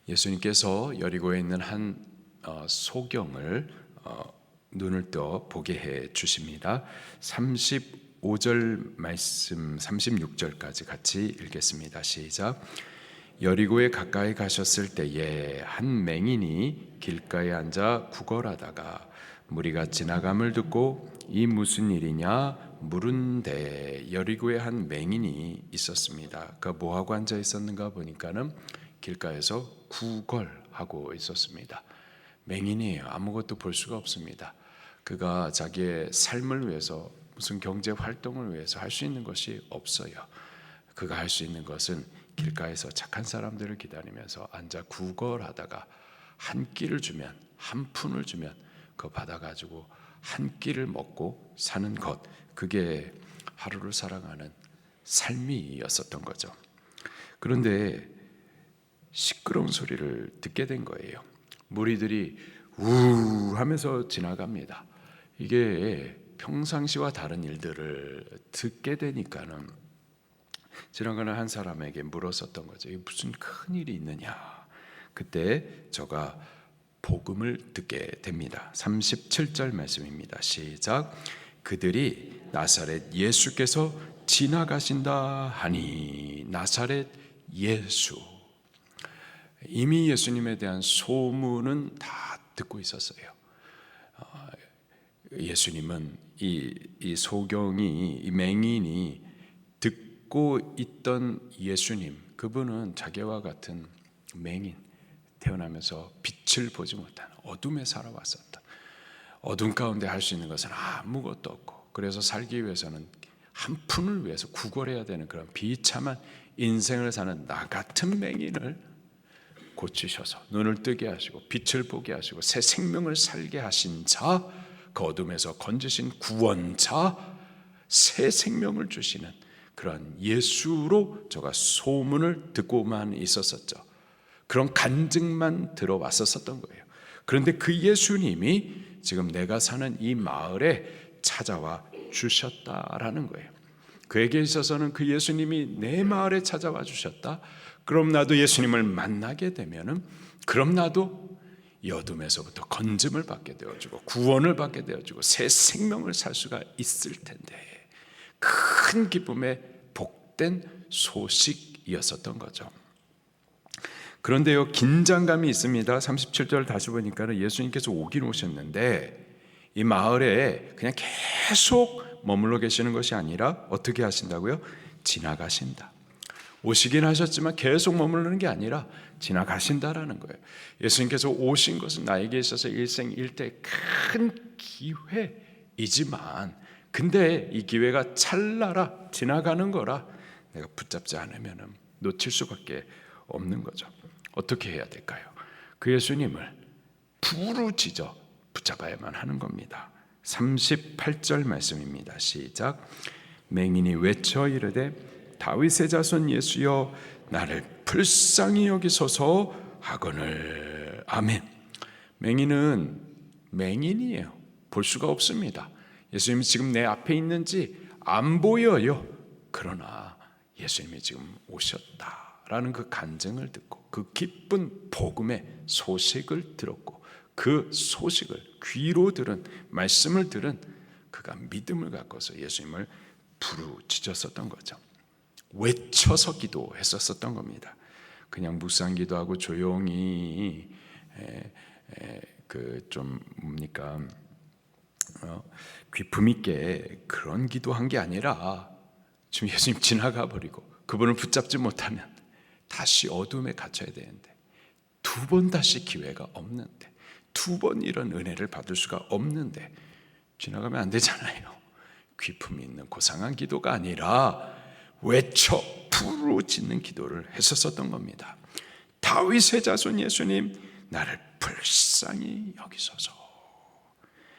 예수님께서 여리고에 있는 한 소경을 눈을 떠 보게 해 주십니다. 35절 말씀 36절까지 같이 읽겠습니다. 시작. 여리고에 가까이 가셨을 때에 한 맹인이 길가에 앉아 구걸하다가 무리가 지나감을 듣고 이 무슨 일이냐 물은데, 여리고에 한 맹인이 있었습니다. 그가 뭐하고 앉아 있었는가 보니까는 길가에서 구걸하고 있었습니다. 맹인이에요. 아무것도 볼 수가 없습니다. 그가 자기의 삶을 위해서, 무슨 경제 활동을 위해서 할 수 있는 것이 없어요. 그가 할 수 있는 것은 길가에서 착한 사람들을 기다리면서 앉아 구걸하다가 한 끼를 주면, 한 푼을 주면 그거 받아가지고 한 끼를 먹고 사는 것, 그게 하루를 살아가는 삶이었었던 거죠. 그런데 시끄러운 소리를 듣게 된 거예요. 무리들이 우 하면서 지나갑니다. 이게 평상시와 다른 일들을 듣게 되니까는 지나가는 한 사람에게 물었었던 거죠. 이게 무슨 큰 일이 있느냐. 그때 저가 복음을 듣게 됩니다. 37절 말씀입니다. 시작. 그들이 나사렛 예수께서 지나가신다 하니, 나사렛 예수. 이미 예수님에 대한 소문은 다 듣고 있었어요. 예수님은 이 소경이, 이 맹인이 듣고 있던 예수님, 그분은 자기와 같은 맹인, 태어나면서 빛을 보지 못한 어둠에 살아왔었다. 어둠 가운데 할 수 있는 것은 아무것도 없고, 그래서 살기 위해서는 한 푼을 위해서 구걸해야 되는 그런 비참한 인생을 사는 나 같은 맹인을 고치셔서 눈을 뜨게 하시고 빛을 보게 하시고 새 생명을 살게 하신 자, 그 어둠에서 건지신 구원자, 새 생명을 주시는 그런 예수로 저가 소문을 듣고만 있었었죠. 그런 간증만 들어왔었던 거예요. 그런데 그 예수님이 지금 내가 사는 이 마을에 찾아와 주셨다라는 거예요. 그에게 있어서는 그 예수님이 내 마을에 찾아와 주셨다. 그럼 나도 예수님을 만나게 되면은, 그럼 나도 이 어둠에서부터 건짐을 받게 되어주고 구원을 받게 되어주고 새 생명을 살 수가 있을 텐데, 큰 기쁨의 복된 소식이었었던 거죠. 그런데요, 긴장감이 있습니다. 37절 다시 보니까 예수님께서 오긴 오셨는데 이 마을에 그냥 계속 머물러 계시는 것이 아니라 어떻게 하신다고요? 지나가신다. 오시긴 하셨지만 계속 머무르는 게 아니라 지나가신다라는 거예요. 예수님께서 오신 것은 나에게 있어서 일생일대 큰 기회이지만, 근데 이 기회가 찰나라 지나가는 거라 내가 붙잡지 않으면 놓칠 수밖에 없는 거죠. 어떻게 해야 될까요? 그 예수님을 부르짖어 붙잡아야만 하는 겁니다. 38절 말씀입니다. 시작. 맹인이 외쳐 이르되 다윗의 자손 예수여 나를 불쌍히 여기소서 하거늘. 아멘. 맹인은 맹인이에요. 볼 수가 없습니다. 예수님이 지금 내 앞에 있는지 안 보여요. 그러나 예수님이 지금 오셨다라는 그 간증을 듣고 그 기쁜 복음의 소식을 들었고, 그 소식을 귀로 들은, 말씀을 들은 그가 믿음을 갖고서 예수님을 부르짖었었던 거죠. 외쳐서 기도했었던 겁니다. 그냥 묵상 기도하고 조용히 좀 뭡니까 귀품 있게 그런 기도한 게 아니라, 지금 예수님 지나가 버리고 그분을 붙잡지 못하면 다시 어둠에 갇혀야 되는데, 두 번 다시 기회가 없는데, 두 번 이런 은혜를 받을 수가 없는데 지나가면 안 되잖아요. 귀품 있는 고상한 기도가 아니라 외쳐 부르짖는 기도를 했었던 겁니다. 다윗의 자손 예수님 나를 불쌍히 여기소서.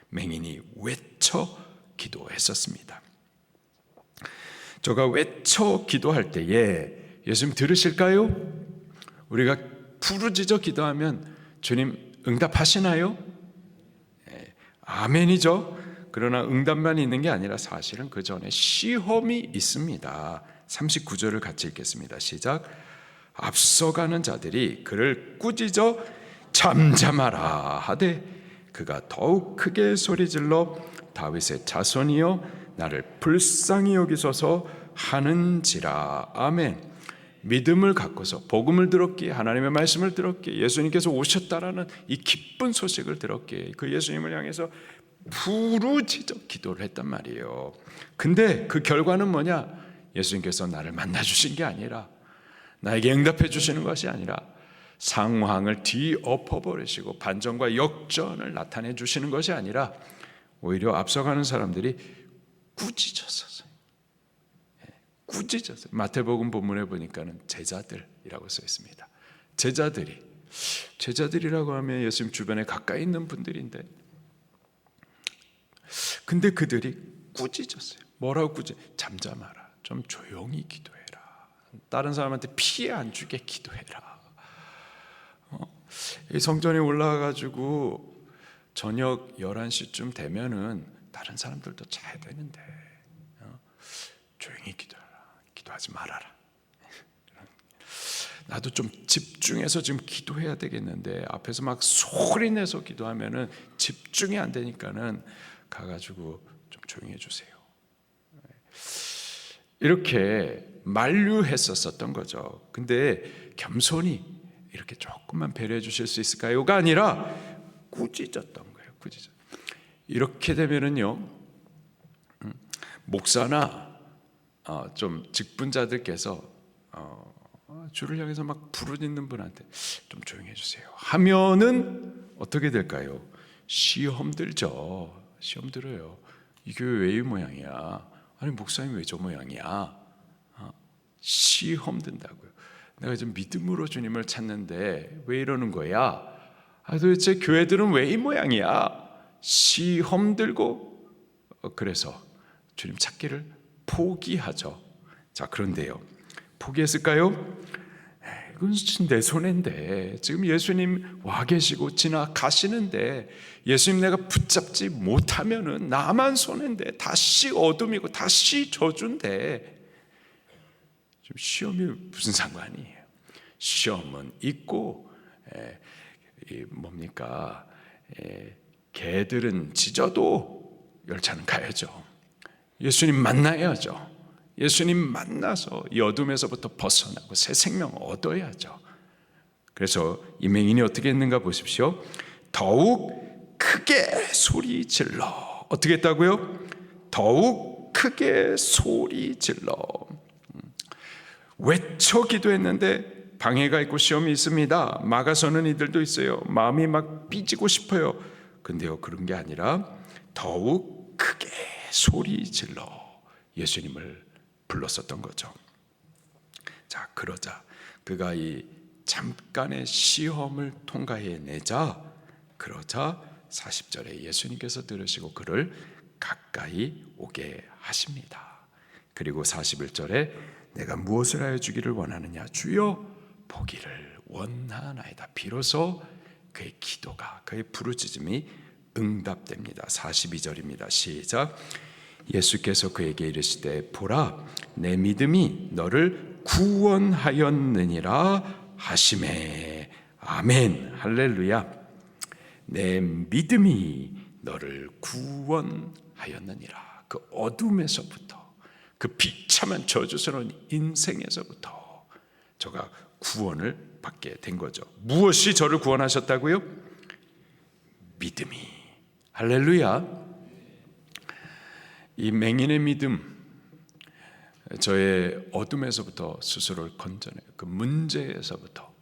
맹인이 외쳐 기도했었습니다. 저가 외쳐 기도할 때에 예수님 들으실까요? 우리가 부르짖어 기도하면 주님 응답하시나요? 아멘이죠. 그러나 응답만 있는 게 아니라 사실은 그 전에 시험이 있습니다. 39절을 같이 읽겠습니다. 시작. 앞서가는 자들이 그를 꾸짖어 잠잠하라 하되 그가 더욱 크게 소리질러 다윗의 자손이여 나를 불쌍히 여기소서 하는지라. 아멘. 믿음을 갖고서 복음을 들었기에, 하나님의 말씀을 들었기에, 예수님께서 오셨다라는 이 기쁜 소식을 들었기에 그 예수님을 향해서 부르짖어 기도를 했단 말이에요. 근데 그 결과는 뭐냐? 예수님께서 나를 만나주신 게 아니라, 나에게 응답해 주시는 것이 아니라 상황을 뒤엎어버리시고 반전과 역전을 나타내 주시는 것이 아니라 오히려 앞서가는 사람들이 꾸짖었어요. 꾸짖었어요. 마태복음 본문에 보니까는 제자들이라고 써 있습니다. 제자들이라고 하면 예수님 주변에 가까이 있는 분들인데, 근데 그들이 꾸짖었어요. 뭐라고 잠잠하라. 좀 조용히 기도해라. 다른 사람한테 피해 안 주게 기도해라. 이 성전에 올라와가지고 저녁 11시쯤 되면은 다른 사람들도 자야 되는데 조용히 기도해라. 기도하지 말아라. 나도 좀 집중해서 지금 기도해야 되겠는데 앞에서 막 소리 내서 기도하면은 집중이 안 되니까는 가가지고 좀 조용히 해주세요. 이렇게 만류했었던 거죠. 근데 겸손히 이렇게 조금만 배려해 주실 수 있을까요가 아니라 꾸짖었던 거예요. 꾸짖었. 이렇게 되면은요, 목사나 좀 직분자들께서 주를 향해서 막 부르짖는 분한테 좀 조용히 해주세요 하면은 어떻게 될까요? 시험 들죠. 시험 들어요. 이 교회 왜 이 모양이야? 아니 목사님 왜 저 모양이야? 시험 든다고요. 내가 좀 믿음으로 주님을 찾는데 왜 이러는 거야? 도대체 교회들은 왜 이 모양이야? 시험 들고 그래서 주님 찾기를 포기하죠. 자, 그런데요, 포기했을까요? 이건 내 손인데, 지금 예수님 와 계시고 지나가시는데 예수님 내가 붙잡지 못하면은 나만 손인데 다시 어둠이고 다시 저주인데 좀 시험이 무슨 상관이에요? 시험은 있고 뭡니까? 개들은 짖어도 열차는 가야죠. 예수님 만나야죠. 예수님 만나서 이 어둠에서부터 벗어나고 새 생명 얻어야죠. 그래서 이 맹인이 어떻게 했는가 보십시오. 더욱 크게 소리 질러. 어떻게 했다고요? 더욱 크게 소리 질러. 외쳐 기도했는데 방해가 있고 시험이 있습니다. 막아서는 이들도 있어요. 마음이 막 삐지고 싶어요. 근데요, 그런 게 아니라 더욱 크게 소리 질러 예수님을 불렀었던 거죠. 자, 그러자 그가 이 잠깐의 시험을 통과해내자, 그러자 40절에 예수님께서 들으시고 그를 가까이 오게 하십니다. 그리고 41절에 내가 무엇을 하여 주기를 원하느냐? 주여 보기를 원하나이다. 비로소 그의 기도가, 그의 부르짖음이 응답됩니다. 42절입니다. 시작. 예수께서 그에게 이르시되 보라 내 믿음이 너를 구원하였느니라 하시매. 아멘. 할렐루야. 내 믿음이 너를 구원하였느니라. 그 어둠에서부터, 그 비참한 저주스러운 인생에서부터 저가 구원을 받게 된 거죠. 무엇이 저를 구원하셨다고요? 믿음이. 할렐루야. 이 맹인의 믿음, 저의 어둠에서부터 스스로를 건져내, 그 문제에서부터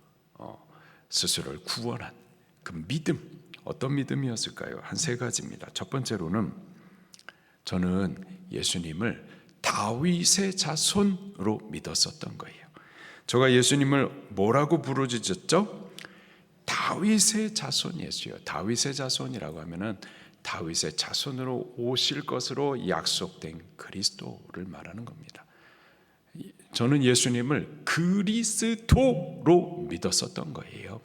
스스로를 구원한 그 믿음, 어떤 믿음이었을까요? 한 세 가지입니다. 첫 번째로는 저는 예수님을 다윗의 자손으로 믿었었던 거예요. 제가 예수님을 뭐라고 부르짖었죠? 다윗의 자손이었어요. 다윗의 자손이라고 하면은 다윗의 자손으로 오실 것으로 약속된 그리스도를 말하는 겁니다. 저는 예수님을 그리스도로 믿었었던 거예요.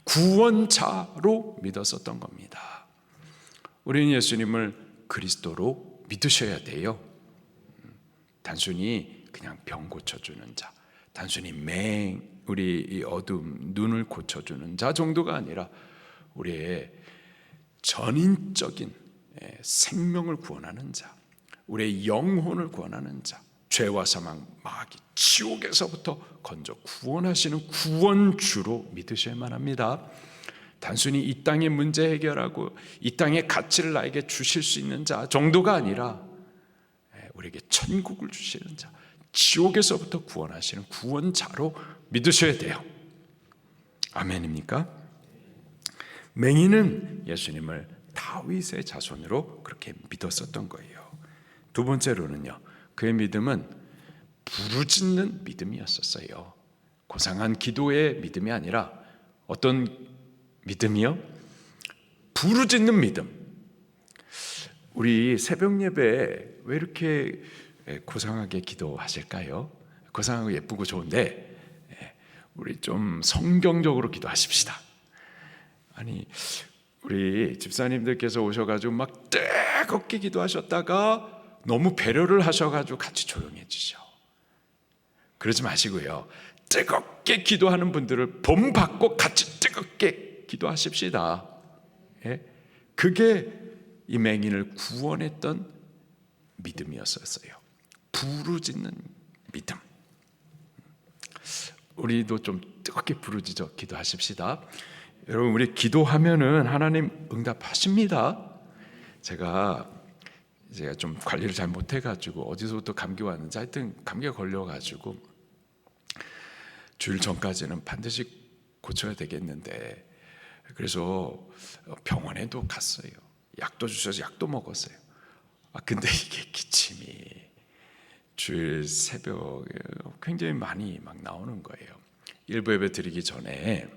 구원자로 믿었었던 겁니다. 우리는 예수님을 그리스도로 믿으셔야 돼요. 단순히 그냥 병 고쳐주는 자, 단순히 우리 이 어둠 눈을 고쳐주는 자 정도가 아니라 우리의 전인적인 생명을 구원하는 자, 우리의 영혼을 구원하는 자, 죄와 사망, 마귀, 지옥에서부터 건져 구원하시는 구원주로 믿으셔야만 합니다. 단순히 이 땅의 문제 해결하고 이 땅의 가치를 나에게 주실 수 있는 자 정도가 아니라 우리에게 천국을 주시는 자, 지옥에서부터 구원하시는 구원자로 믿으셔야 돼요. 아멘입니까? 맹인은 예수님을 다윗의 자손으로 그렇게 믿었었던 거예요. 두 번째로는요, 그의 믿음은 부르짖는 믿음이었었어요. 고상한 기도의 믿음이 아니라 어떤 믿음이요? 부르짖는 믿음. 우리 새벽 예배에 왜 이렇게 고상하게 기도하실까요? 고상하고 예쁘고 좋은데 우리 좀 성경적으로 기도하십시다. 아니, 우리 집사님들께서 오셔가지고 막 뜨겁게 기도하셨다가 너무 배려를 하셔가지고 같이 조용해지셔. 그러지 마시고요, 뜨겁게 기도하는 분들을 본받고 같이 뜨겁게 기도하십시다. 그게 이 맹인을 구원했던 믿음이었어요. 부르짖는 믿음. 우리도 좀 뜨겁게 부르짖어 기도하십시다. 여러분, 우리 기도하면은 하나님 응답하십니다. 제가 좀 관리를 잘 못해가지고 어디서부터 감기 왔는지 하여튼 감기가 걸려가지고 주일 전까지는 반드시 고쳐야 되겠는데, 그래서 병원에도 갔어요. 약도 주셔서 약도 먹었어요. 근데 이게 기침이 주일 새벽에 굉장히 많이 막 나오는 거예요. 일부 예배 드리기 전에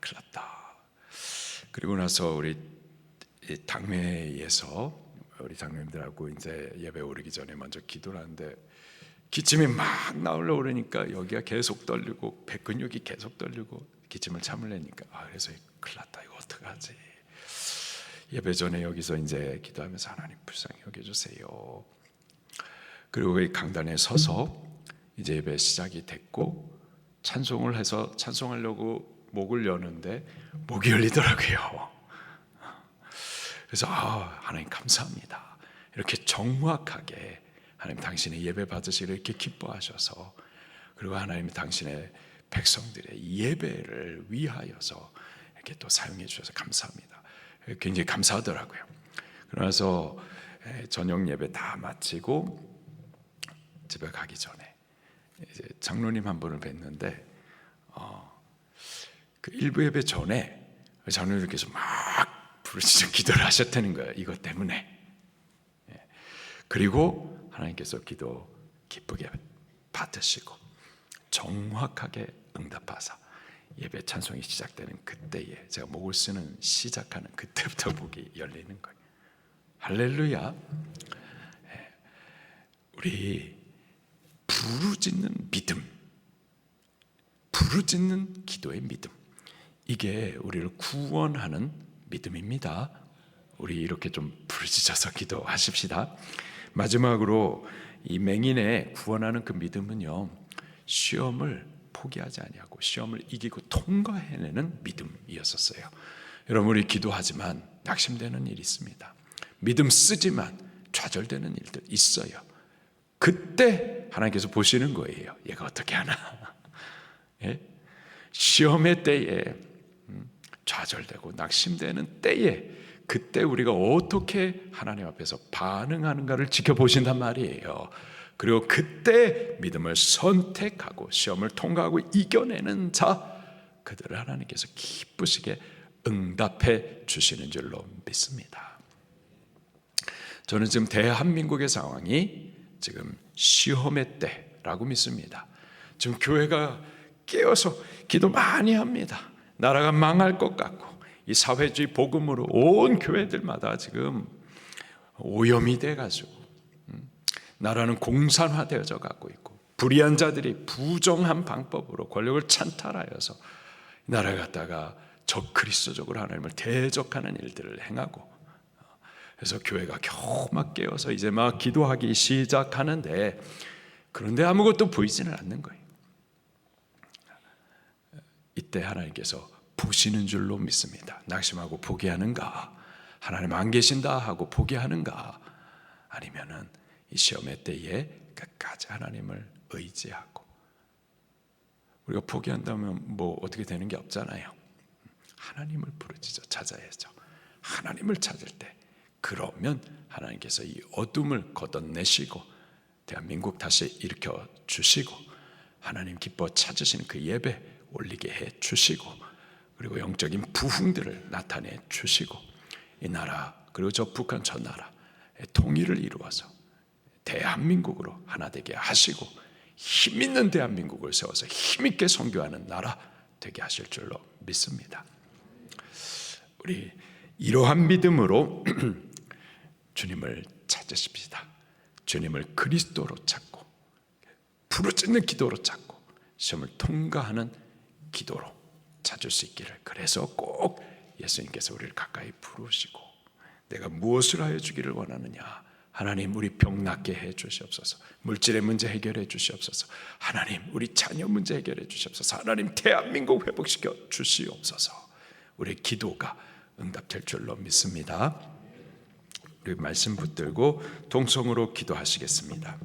큰일 났다. 그리고 나서 우리 당회에서 우리 장로님들하고 이제 예배 오르기 전에 먼저 기도를 하는데 기침이 막 나오려고 그러니까 여기가 계속 떨리고 배 근육이 계속 떨리고 기침을 참으려니까 그래서 큰일 났다, 이거 어떡하지. 예배 전에 여기서 이제 기도하면서 하나님 불쌍히 여겨주세요. 그리고 이 강단에 서서 이제 예배 시작이 됐고 찬송을 해서 찬송하려고 목을 여는데 목이 열리더라고요. 그래서 하나님 감사합니다. 이렇게 정확하게 하나님 당신의 예배 받으시기를 이렇게 기뻐하셔서, 그리고 하나님 당신의 백성들의 예배를 위하여서 이렇게 또 사용해 주셔서 감사합니다. 굉장히 감사하더라고요. 그러면서 저녁 예배 다 마치고 집에 가기 전에 이제 장로님 한 분을 뵀는데 그 일부 예배 전에 장로님께서 막 부르짖는 기도를 하셨다는 거예요. 이것 때문에. 그리고 하나님께서 기도 기쁘게 받으시고 정확하게 응답하사 예배 찬송이 시작되는 그때에 제가 목을 쓰는 시작하는 그때부터 목이 열리는 거예요. 할렐루야. 우리 부르짖는 믿음, 부르짖는 기도의 믿음, 이게 우리를 구원하는 믿음입니다. 우리 이렇게 좀 부르짖어서 기도하십시다. 마지막으로 이 맹인의 구원하는 그 믿음은요, 시험을 포기하지 아니하고 시험을 이기고 통과해내는 믿음이었었어요. 여러분, 우리 기도하지만 낙심되는 일이 있습니다. 믿음 쓰지만 좌절되는 일들 있어요. 그때 하나님께서 보시는 거예요. 얘가 어떻게 하나. 시험의 때에 좌절되고 낙심되는 때에 그때 우리가 어떻게 하나님 앞에서 반응하는가를 지켜보신단 말이에요. 그리고 그때 믿음을 선택하고 시험을 통과하고 이겨내는 자, 그들을 하나님께서 기쁘시게 응답해 주시는 줄로 믿습니다. 저는 지금 대한민국의 상황이 지금 시험의 때라고 믿습니다. 지금 교회가 깨어서 기도 많이 합니다. 나라가 망할 것 같고 이 사회주의 복음으로 온 교회들마다 지금 오염이 돼가지고 나라는 공산화되어져 가고 있고, 불의한 자들이 부정한 방법으로 권력을 찬탈하여서 나라를 갖다가 적그리스도적으로 하나님을 대적하는 일들을 행하고, 그래서 교회가 겨우 막 깨어서 이제 막 기도하기 시작하는데, 그런데 아무것도 보이지는 않는 거예요. 이때 하나님께서 보시는 줄로 믿습니다. 낙심하고 포기하는가? 하나님 안 계신다 하고 포기하는가? 아니면은 이 시험의 때에 끝까지 하나님을 의지하고, 우리가 포기한다면 뭐 어떻게 되는 게 없잖아요. 하나님을 부르짖어 찾아야죠. 하나님을 찾을 때, 그러면 하나님께서 이 어둠을 걷어내시고 대한민국 다시 일으켜 주시고, 하나님 기뻐 찾으시는 그 예배 올리게 해 주시고, 그리고 영적인 부흥들을 나타내 주시고, 이 나라 그리고 저 북한 저 나라의 통일을 이루어서 대한민국으로 하나 되게 하시고, 힘있는 대한민국을 세워서 힘있게 선교하는 나라 되게 하실 줄로 믿습니다. 우리 이러한 믿음으로 주님을 찾으십시다. 주님을 그리스도로 찾고 부르짖는 기도로 찾고 시험을 통과하는 기도로 찾을 수 있기를. 그래서 꼭 예수님께서 우리를 가까이 부르시고, 내가 무엇을 하여 주기를 원하느냐? 하나님 우리 병 낫게 해 주시옵소서. 물질의 문제 해결해 주시옵소서. 하나님 우리 자녀 문제 해결해 주시옵소서. 하나님 대한민국 회복시켜 주시옵소서. 우리의 기도가 응답될 줄로 믿습니다. 우리 말씀 붙들고 동성으로 기도하시겠습니다.